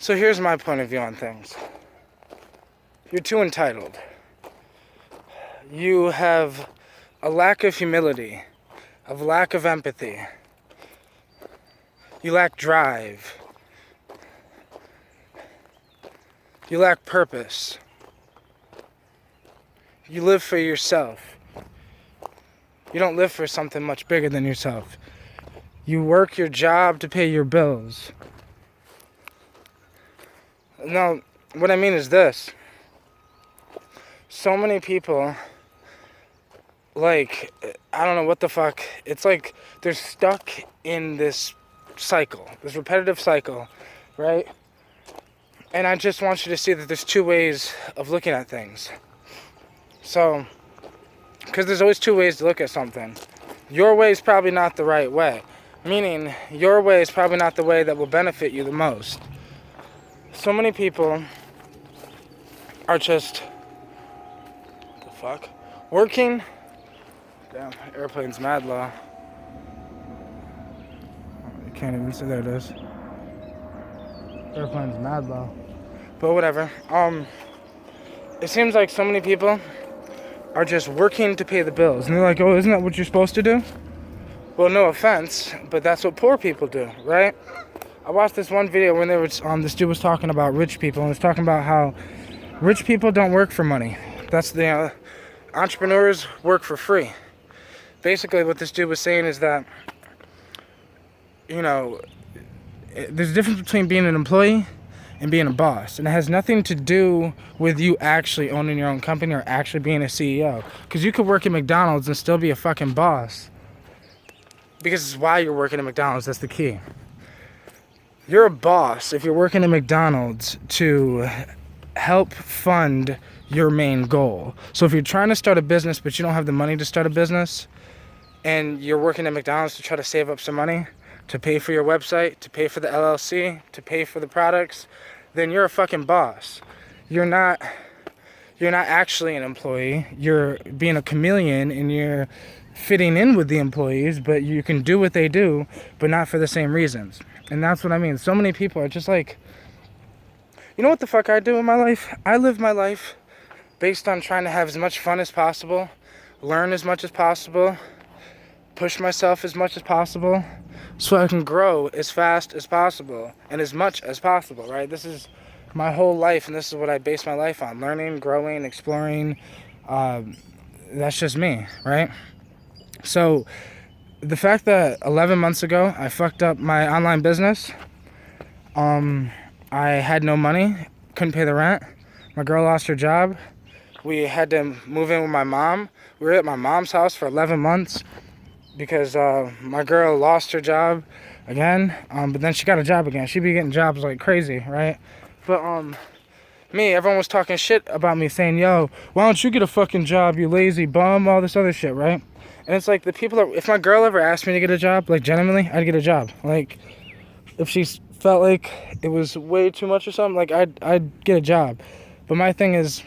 So here's my point of view on things. You're too entitled. You have a lack of humility, a lack of empathy. You lack drive. You lack purpose. You live for yourself. You don't live for something much bigger than yourself. You work your job to pay your bills. Now, what I mean is this. So many people, like, I don't know what the fuck. It's like they're stuck in this cycle, this repetitive cycle, right? And I just want you to see that there's two ways of looking at things. So, because there's always two ways to look at something. Your way is probably not the right way. Meaning, your way is probably not the way that will benefit you the most. So many people are just, what the fuck? Working. Damn, airplane's mad low. You can't even see, there it is. Airplane's mad low. But whatever. It seems like so many people are just working to pay the bills. And they're like, oh, isn't that what you're supposed to do? Well, no offense, but that's what poor people do, right? I watched this one video when this dude was talking about rich people, and he was talking about how rich people don't work for money. That's the entrepreneurs work for free. Basically, what this dude was saying is that, there's a difference between being an employee and being a boss. And it has nothing to do with you actually owning your own company or actually being a CEO. Because you could work at McDonald's and still be a fucking boss. Because it's why you're working at McDonald's. That's the key. You're a boss if you're working at McDonald's to help fund your main goal. So if you're trying to start a business but you don't have the money to start a business, and you're working at McDonald's to try to save up some money to pay for your website, to pay for the LLC, to pay for the products, then you're a fucking boss. You're not actually an employee. You're being a chameleon and you're fitting in with the employees, but you can do what they do, but not for the same reasons. And that's what I mean. So many people are just like, you know what the fuck I do in my life? I live my life based on trying to have as much fun as possible, learn as much as possible, push myself as much as possible, so I can grow as fast as possible and as much as possible, right? This is my whole life, and this is what I base my life on. Learning, growing, exploring. That's just me, right? So the fact that 11 months ago I fucked up my online business, I had no money, couldn't pay the rent. My girl lost her job. We had to move in with my mom. We were at my mom's house for 11 months. Because my girl lost her job again, but then she got a job again. She be getting jobs like crazy, right? But everyone was talking shit about me, saying, yo, why don't you get a fucking job, you lazy bum, all this other shit, right? And it's like the people that, if my girl ever asked me to get a job, like genuinely, I'd get a job. Like, if she felt like it was way too much or something, like I'd get a job. But my thing is,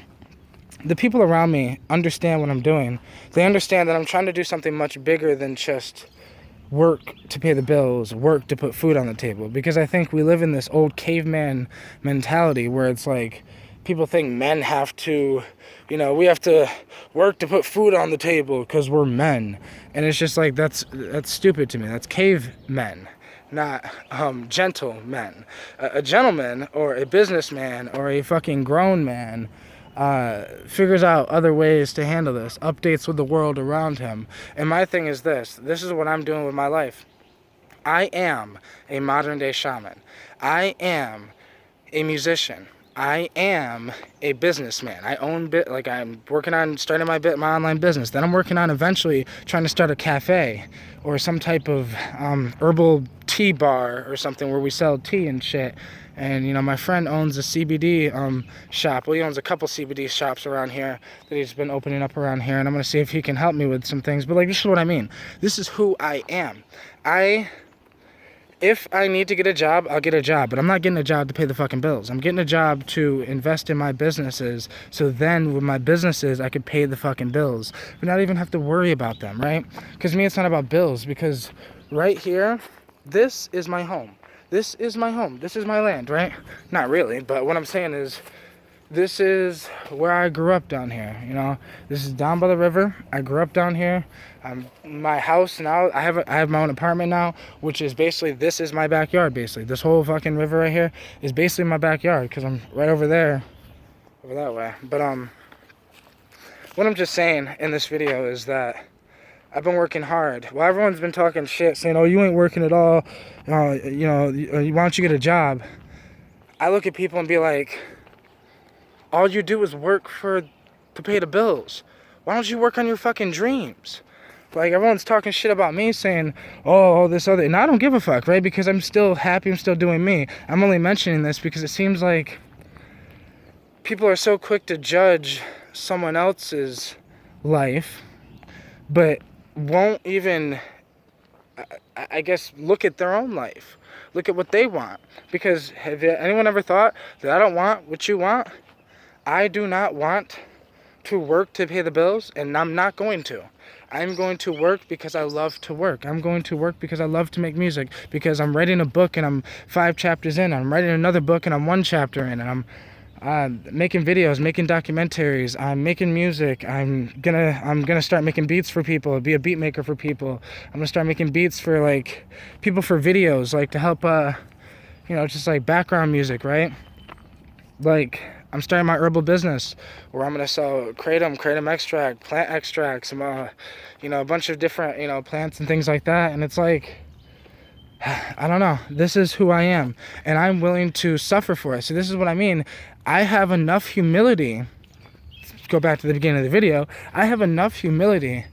the people around me understand what I'm doing. They understand that I'm trying to do something much bigger than just work to pay the bills, work to put food on the table. Because I think we live in this old caveman mentality where it's like people think men have to, we have to work to put food on the table because we're men. And it's just like, that's stupid to me. That's cavemen, not gentlemen. A gentleman or a businessman or a fucking grown man figures out other ways to handle this, updates with the world around him. And my thing is this is what I'm doing with my life. I am a modern day shaman. I am a musician. I am a businessman. I own I'm working on starting my online business. Then I'm working on eventually trying to start a cafe or some type of herbal tea bar or something where we sell tea and shit. And my friend owns a CBD shop. Well, he owns a couple CBD shops around here that he's been opening up around here, and I'm gonna see if he can help me with some things. But this is what I mean. This is who I am. If I need to get a job, I'll get a job. But I'm not getting a job to pay the fucking bills. I'm getting a job to invest in my businesses. So then with my businesses, I could pay the fucking bills. But not even have to worry about them, right? Because me, it's not about bills. Because right here, this is my home. This is my home. This is my land, right? Not really, but what I'm saying is, this is where I grew up down here, you know. This is down by the river. I grew up down here. My house now, I have my own apartment now, which is basically, this is my backyard, basically. This whole fucking river right here is basically my backyard, because I'm right over there, over that way. But, what I'm just saying in this video is that I've been working hard. Well, everyone's been talking shit, saying, oh, you ain't working at all, you know, why don't you get a job? I look at people and be like, all you do is work to pay the bills. Why don't you work on your fucking dreams? Like, everyone's talking shit about me, saying, oh, this other, and I don't give a fuck, right? Because I'm still happy, I'm still doing me. I'm only mentioning this because it seems like people are so quick to judge someone else's life, but won't even, I guess, look at their own life. Look at what they want. Because have anyone ever thought that I don't want what you want? I do not want to work to pay the bills, and I'm not going to. I'm going to work because I love to work. I'm going to work because I love to make music, because I'm writing a book and I'm 5 chapters in. I'm writing another book and I'm 1 chapter in, and I'm making videos, making documentaries. I'm making music. I'm gonna start making beats for people, be a beat maker for people. I'm gonna start making beats for like people for videos, like to help you know, just like background music, right? Like, I'm starting my herbal business where I'm going to sell kratom extract, plant extracts, you know, a bunch of different, you know, plants and things like that. And it's like, I don't know. This is who I am, and I'm willing to suffer for it. So this is what I mean. I have enough humility. Let's go back to the beginning of the video. I have enough humility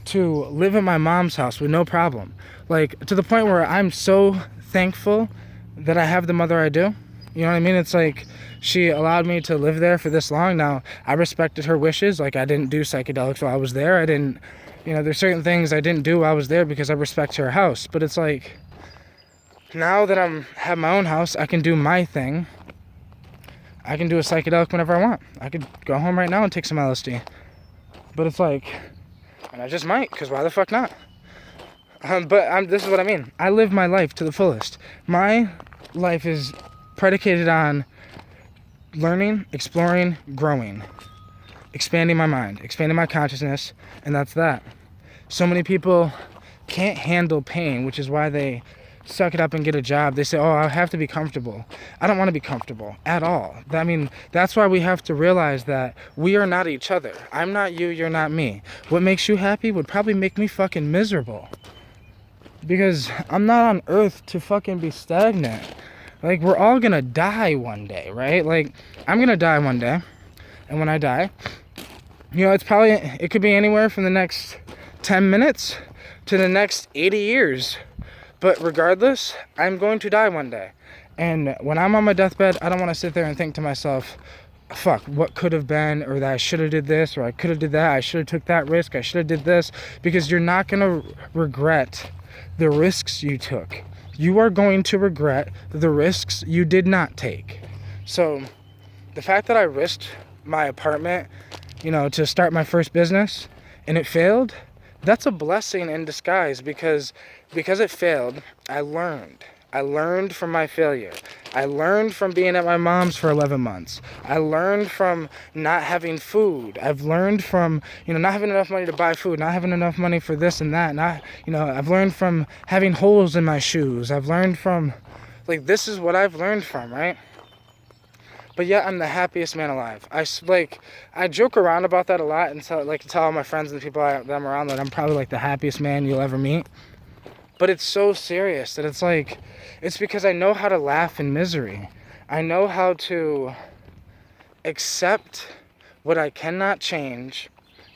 to live in my mom's house with no problem. Like, to the point where I'm so thankful that I have the mother I do. You know what I mean? It's like, she allowed me to live there for this long. Now, I respected her wishes. Like, I didn't do psychedelics while I was there. I didn't, you know, there's certain things I didn't do while I was there because I respect her house. But it's like, now that have my own house, I can do my thing. I can do a psychedelic whenever I want. I could go home right now and take some LSD. But it's like, and I just might, because why the fuck not? This is what I mean. I live my life to the fullest. My life is predicated on learning, exploring, growing, expanding my mind, expanding my consciousness, and that's that. So many people can't handle pain, which is why they suck it up and get a job. They say, oh, I have to be comfortable. I don't want to be comfortable at all. I mean, that's why we have to realize that we are not each other. I'm not you, you're not me. What makes you happy would probably make me fucking miserable. Because I'm not on earth to fucking be stagnant. Like, we're all gonna die one day, right? Like, I'm gonna die one day. And when I die, you know, it could be anywhere from the next 10 minutes to the next 80 years. But regardless, I'm going to die one day. And when I'm on my deathbed, I don't want to sit there and think to myself, fuck, what could have been, or that I should have did this, or I could have did that, I should have took that risk, I should have did this. Because you're not gonna regret the risks you took. You are going to regret the risks you did not take. So the fact that I risked my apartment, you know, to start my first business, and it failed, that's a blessing in disguise, because it failed, I learned. I learned from my failure. I learned from being at my mom's for 11 months. I learned from not having food. I've learned from, you know, not having enough money to buy food, not having enough money for this and that. I've learned from having holes in my shoes. I've learned from, like, this is what I've learned from, right? But yet I'm the happiest man alive. I joke around about that a lot, and so, like, tell all my friends and the people that I'm around that I'm probably like the happiest man you'll ever meet. But it's so serious that it's like, it's because I know how to laugh in misery. I know how to accept what I cannot change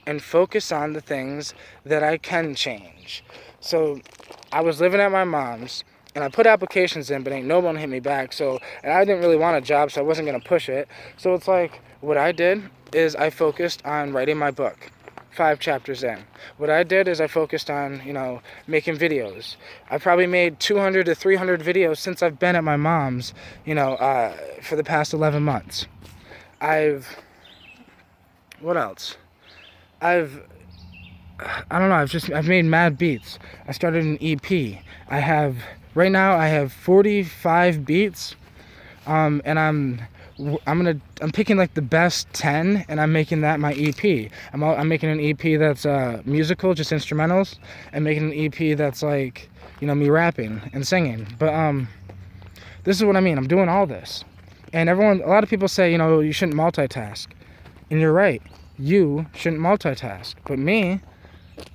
and focus on the things that I can change. So I was living at my mom's, and I put applications in, but ain't no one hit me back. And I didn't really want a job, so I wasn't going to push it. So it's like, what I did is I focused on writing my book. 5 chapters in. What I did is I focused on, you know, making videos. I've probably made 200 to 300 videos since I've been at my mom's, you know, for the past 11 months. What else? I don't know, I've made mad beats. I started an EP. I have Right now I have 45 beats, and I'm picking like the best 10, and I'm making that my EP. I'm making an EP that's musical, just instrumentals, and making an EP that's like, you know, me rapping and singing. But this is what I mean. I'm doing all this, and a lot of people say, you know, you shouldn't multitask, and you're right. You shouldn't multitask, but me,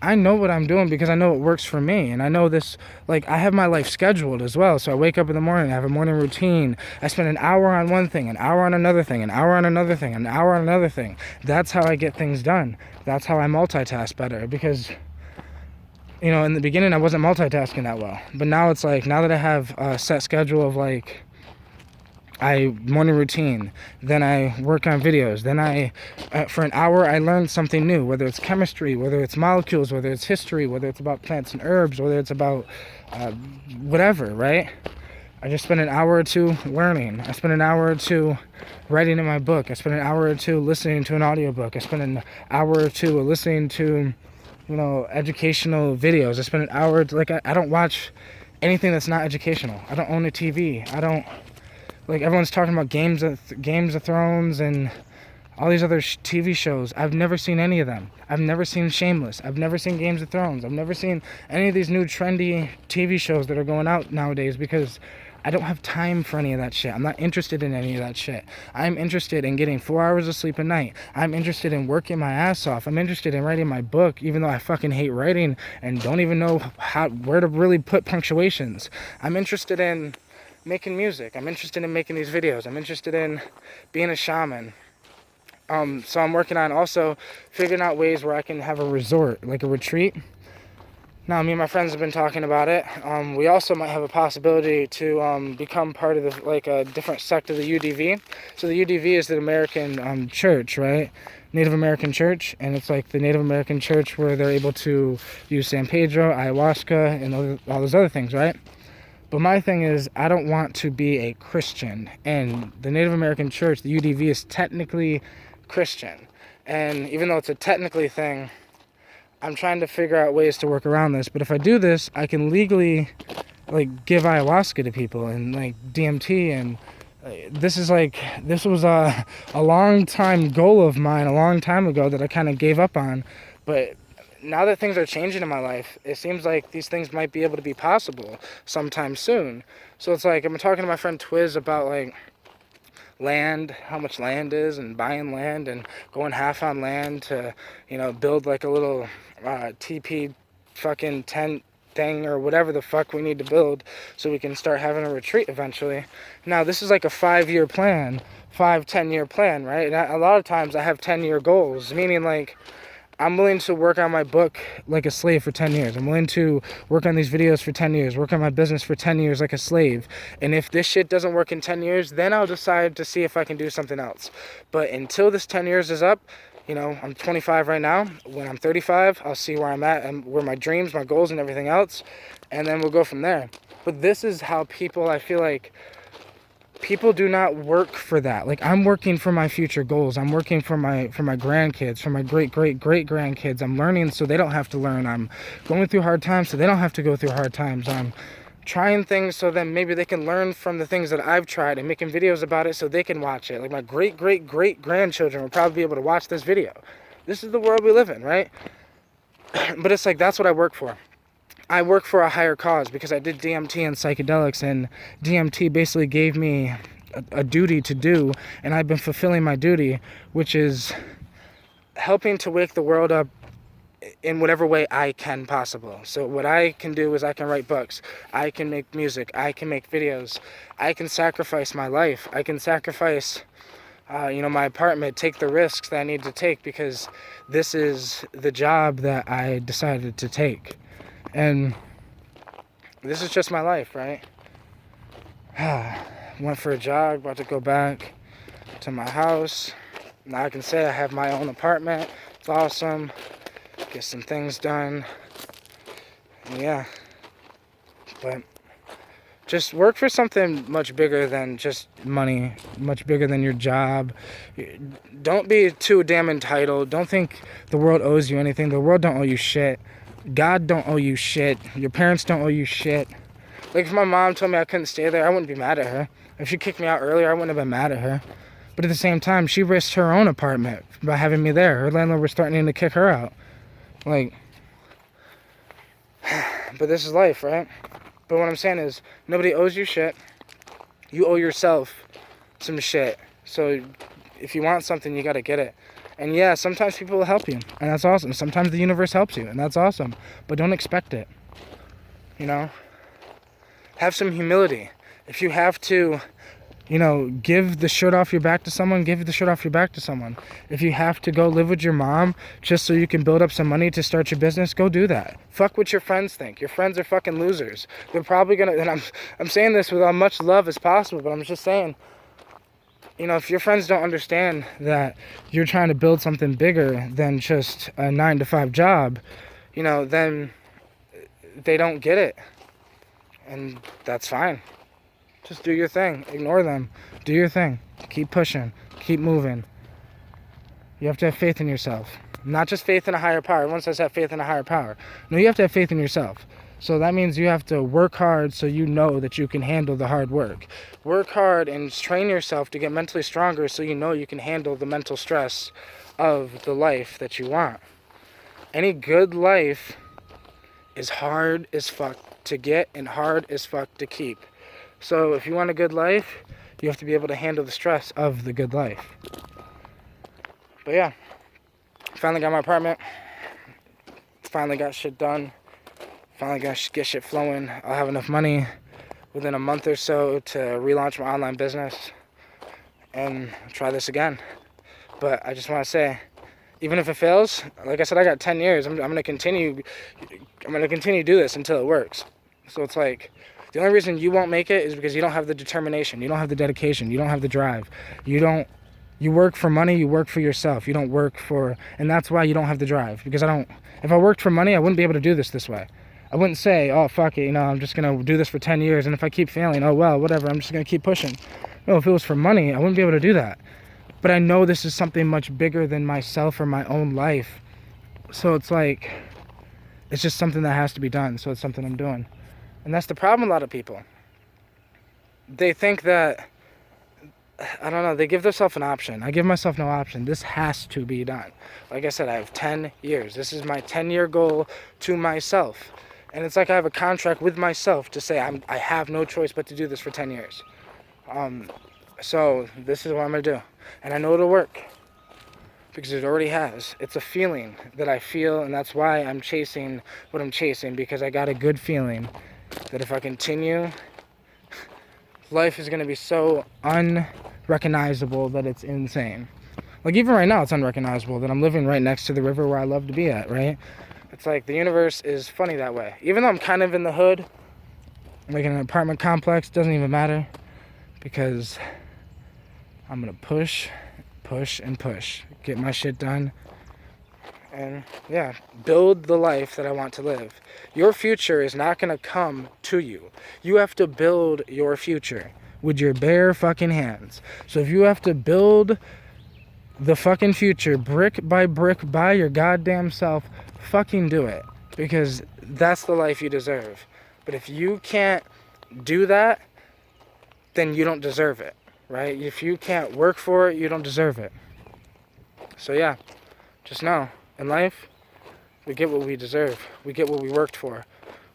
I know what I'm doing because I know it works for me. And I know this, like, I have my life scheduled as well. So I wake up in the morning, I have a morning routine. I spend an hour on one thing, an hour on another thing, an hour on another thing, an hour on another thing. That's how I get things done. That's how I multitask better, because, you know, in the beginning I wasn't multitasking that well. But now it's like, now that I have a set schedule of like, morning routine, then I work on videos, then for an hour I learn something new, whether it's chemistry, whether it's molecules, whether it's history, whether it's about plants and herbs, whether it's about whatever, right? I just spend an hour or two learning. I spend an hour or two writing in my book. I spend an hour or two listening to an audiobook. I spend an hour or two listening to, you know, educational videos. I spend an hour, like, I don't watch anything that's not educational. I don't own a TV. I don't, like, everyone's talking about Games of Thrones and all these other TV shows. I've never seen any of them. I've never seen Shameless. I've never seen Games of Thrones. I've never seen any of these new trendy TV shows that are going out nowadays, because I don't have time for any of that shit. I'm not interested in any of that shit. I'm interested in getting 4 hours of sleep a night. I'm interested in working my ass off. I'm interested in writing my book, even though I fucking hate writing and don't even know where to really put punctuations. I'm interested in making music. I'm interested in making these videos. I'm interested in being a shaman. So I'm working on also figuring out ways where I can have a resort, like a retreat. Now, me and my friends have been talking about it. We also might have a possibility to become part of a different sect of the UDV. So the UDV is the American church, right? Native American church, and it's like the Native American church where they're able to use San Pedro, ayahuasca, and all those other things, right? But my thing is, I don't want to be a Christian. And the Native American church, the UDV, is technically Christian. And even though it's a technically thing, I'm trying to figure out ways to work around this. But if I do this, I can legally, like, give ayahuasca to people and, like, DMT. And this was a long time goal of mine a long time ago that I kind of gave up on. But now that things are changing in my life, it seems like these things might be able to be possible sometime soon. So it's like, I'm talking to my friend Twiz about, like, land, how much land is, and buying land and going half on land to, you know, build like a little TP fucking tent thing or whatever the fuck we need to build so we can start having a retreat eventually. Now, this is like a 5-year plan, 10-year plan, right? And a lot of times I have 10-year goals, meaning like, I'm willing to work on my book like a slave for 10 years. I'm willing to work on these videos for 10 years, work on my business for 10 years like a slave. And if this shit doesn't work in 10 years, then I'll decide to see if I can do something else. But until this 10 years is up, you know, I'm 25 right now. When I'm 35, I'll see where I'm at and where my dreams, my goals, and everything else. And then we'll go from there. But this is how people, I feel like, people do not work for that. Like, I'm working for my future goals. I'm working for my grandkids, for my great grandkids. I'm learning so they don't have to learn. I'm going through hard times so they don't have to go through hard times. I'm trying things so then maybe they can learn from the things that I've tried and making videos about it so they can watch it. Like, my great grandchildren will probably be able to watch this video. This is the world we live in, right? But it's like, that's what I work for. I work for a higher cause because I did DMT and psychedelics, and DMT basically gave me a duty to do, and I've been fulfilling my duty, which is helping to wake the world up in whatever way I can possible. So what I can do is I can write books, I can make music, I can make videos, I can sacrifice my life, I can sacrifice my apartment, take the risks that I need to take because this is the job that I decided to take. And this is just my life, right? Went for a jog, about to go back to my house. Now I can say I have my own apartment. It's awesome. Get some things done. Yeah. But just work for something much bigger than just money, much bigger than your job. Don't be too damn entitled. Don't think the world owes you anything. The world don't owe you shit. God don't owe you shit. Your parents don't owe you shit. Like, if my mom told me I couldn't stay there, I wouldn't be mad at her. If she kicked me out earlier, I wouldn't have been mad at her. But at the same time, she risked her own apartment by having me there. Her landlord was threatening to kick her out. Like, but this is life, right? But what I'm saying is, nobody owes you shit. You owe yourself some shit. So if you want something, you gotta get it. And yeah, sometimes people will help you, and that's awesome. Sometimes the universe helps you, and that's awesome. But don't expect it. You know? Have some humility. If you have to, give the shirt off your back to someone, give the shirt off your back to someone. If you have to go live with your mom just so you can build up some money to start your business, go do that. Fuck what your friends think. Your friends are fucking losers. They're probably gonna, and I'm saying this with as much love as possible, but I'm just saying, if your friends don't understand that you're trying to build something bigger than just a 9-to-5 job, then they don't get it. And that's fine. Just do your thing. Ignore them. Do your thing. Keep pushing. Keep moving. You have to have faith in yourself. Not just faith in a higher power. Everyone says have faith in a higher power. No, you have to have faith in yourself. So that means you have to work hard so you know that you can handle the hard work. Work hard and train yourself to get mentally stronger so you know you can handle the mental stress of the life that you want. Any good life is hard as fuck to get and hard as fuck to keep. So if you want a good life, you have to be able to handle the stress of the good life. But yeah, finally got my apartment. Finally got shit done. Finally got to get shit flowing. I'll have enough money within a month or so to relaunch my online business and try this again. But I just want to say, even if it fails, like I said, I got 10 years. I'm going to continue to do this until it works. So it's like, the only reason you won't make it is because you don't have the determination, you don't have the dedication, you don't have the drive. You work for money, you work for yourself. You don't work for, and that's why you don't have the drive. Because if I worked for money, I wouldn't be able to do this way. I wouldn't say, oh, fuck it, I'm just going to do this for 10 years, and if I keep failing, oh, well, whatever, I'm just going to keep pushing. No, if it was for money, I wouldn't be able to do that. But I know this is something much bigger than myself or my own life. So it's like, it's just something that has to be done, so it's something I'm doing. And that's the problem with a lot of people. They think that, I don't know, they give themselves an option. I give myself no option. This has to be done. Like I said, I have 10 years. This is my 10-year goal to myself. And it's like I have a contract with myself to say I have no choice but to do this for 10 years. So this is what I'm going to do. And I know it'll work. Because it already has. It's a feeling that I feel, and that's why I'm chasing what I'm chasing, because I got a good feeling that if I continue, life is going to be so unrecognizable that it's insane. Like, even right now, it's unrecognizable that I'm living right next to the river where I love to be at, right? It's like the universe is funny that way. Even though I'm kind of in the hood, like in an apartment complex, doesn't even matter, because I'm going to push, and push. Get my shit done. And yeah, build the life that I want to live. Your future is not going to come to you. You have to build your future with your bare fucking hands. So if you have to build the fucking future brick by your goddamn self, fucking do it. Because that's the life you deserve. But if you can't do that, then you don't deserve it, right? If you can't work for it, you don't deserve it. So yeah, just know, in life, we get what we deserve. We get what we worked for.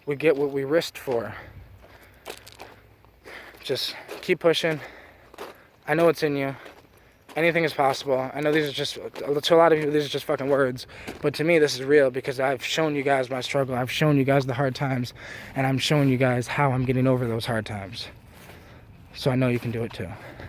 We get what we risked for. Just keep pushing. I know it's in you. Anything is possible. I know these are just, to a lot of people, these are just fucking words. But to me, this is real because I've shown you guys my struggle. I've shown you guys the hard times. And I'm showing you guys how I'm getting over those hard times. So I know you can do it too.